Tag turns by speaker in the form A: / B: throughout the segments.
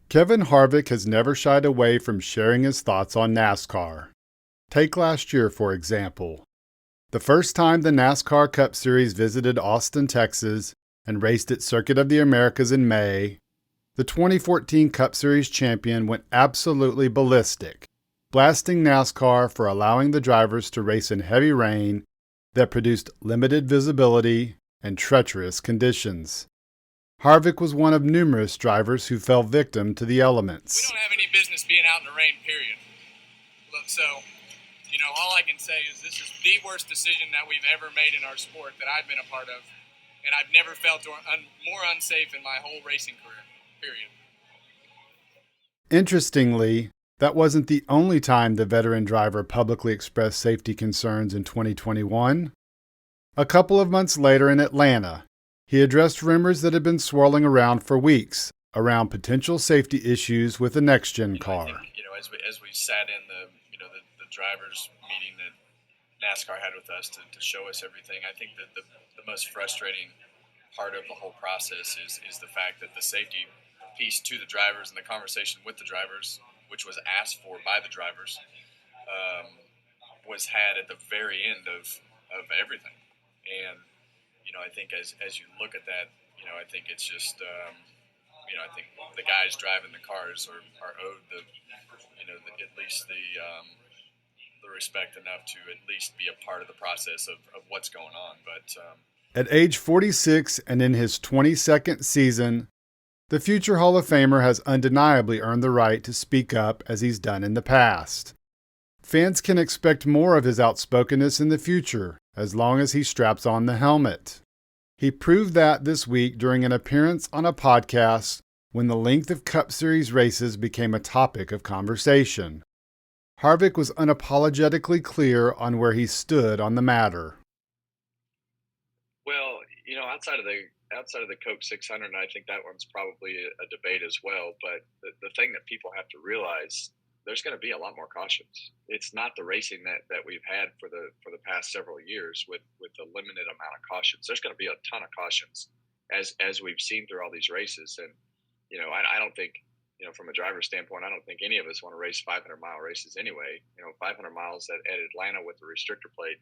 A: Kevin Harvick has never shied away from sharing his thoughts on NASCAR. Take last year, for example. The first time the NASCAR Cup Series visited Austin, Texas, and raced at Circuit of the Americas in May, the 2014 Cup Series champion went absolutely ballistic, blasting NASCAR for allowing the drivers to race in heavy rain that produced limited visibility and treacherous conditions. Harvick was one of numerous drivers who fell victim to the elements.
B: We don't have any business being out in the rain, period. Look, so, all I can say is this is the worst decision that we've ever made in our sport that I've been a part of, and I've never felt more unsafe in my whole racing career, period.
A: Interestingly, that wasn't the only time the veteran driver publicly expressed safety concerns in 2021. A couple of months later in Atlanta, he addressed rumors that had been swirling around for weeks around potential safety issues with the next-gen car.
B: I think, as we sat in the drivers' meeting that NASCAR had with us to show us everything, I think that the most frustrating part of the whole process is the fact that the safety piece to the drivers and the conversation with the drivers, which was asked for by the drivers, was had at the very end of everything. And I think as you look at that, I think it's just, I think the guys driving the cars are owed at least the respect enough to at least be a part of the process of what's going on. But
A: at age 46 and in his 22nd season, the future Hall of Famer has undeniably earned the right to speak up as he's done in the past. Fans can expect more of his outspokenness in the future, as long as he straps on the helmet. He proved that this week during an appearance on a podcast when the length of Cup Series races became a topic of conversation. Harvick was unapologetically clear on where he stood on the matter.
C: Well, outside of the Coke 600, I think that one's probably a debate as well. But the thing that people have to realize, there's going to be a lot more cautions. It's not the racing that we've had for the past several years with the limited amount of cautions. There's going to be a ton of cautions as we've seen through all these races. And I don't think, from a driver's standpoint, I don't think any of us want to race 500-mile races anyway. 500 miles at Atlanta with the restrictor plate,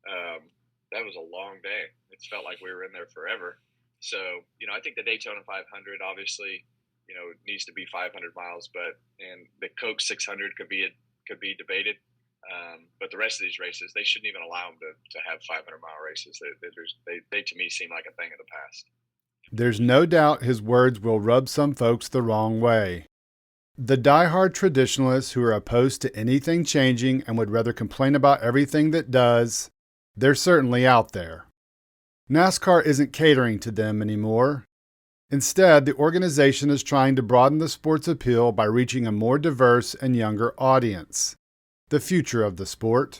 C: that was a long day. It felt like we were in there forever. So, I think the Daytona 500 obviously, needs to be 500 miles, and the Coke 600 could be debated. But the rest of these races, they shouldn't even allow them to have 500-mile races. They to me seem like a thing of the past.
A: There's no doubt his words will rub some folks the wrong way. The diehard traditionalists who are opposed to anything changing and would rather complain about everything that does, they're certainly out there. NASCAR isn't catering to them anymore. Instead, the organization is trying to broaden the sport's appeal by reaching a more diverse and younger audience, the future of the sport.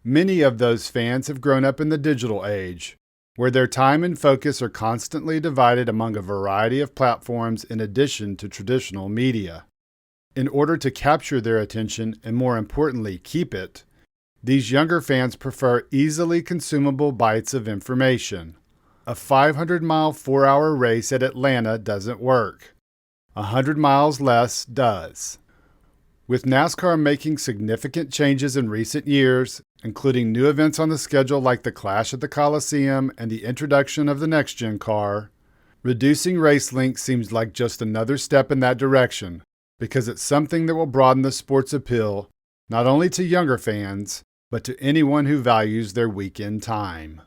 A: Many of those fans have grown up in the digital age, where their time and focus are constantly divided among a variety of platforms in addition to traditional media. In order to capture their attention and, more importantly, keep it, these younger fans prefer easily consumable bites of information. A 500-mile 4-hour race at Atlanta doesn't work. 100 miles less does. With NASCAR making significant changes in recent years, including new events on the schedule like the Clash at the Coliseum and the introduction of the next-gen car, reducing race length seems like just another step in that direction, because it's something that will broaden the sport's appeal not only to younger fans, but to anyone who values their weekend time.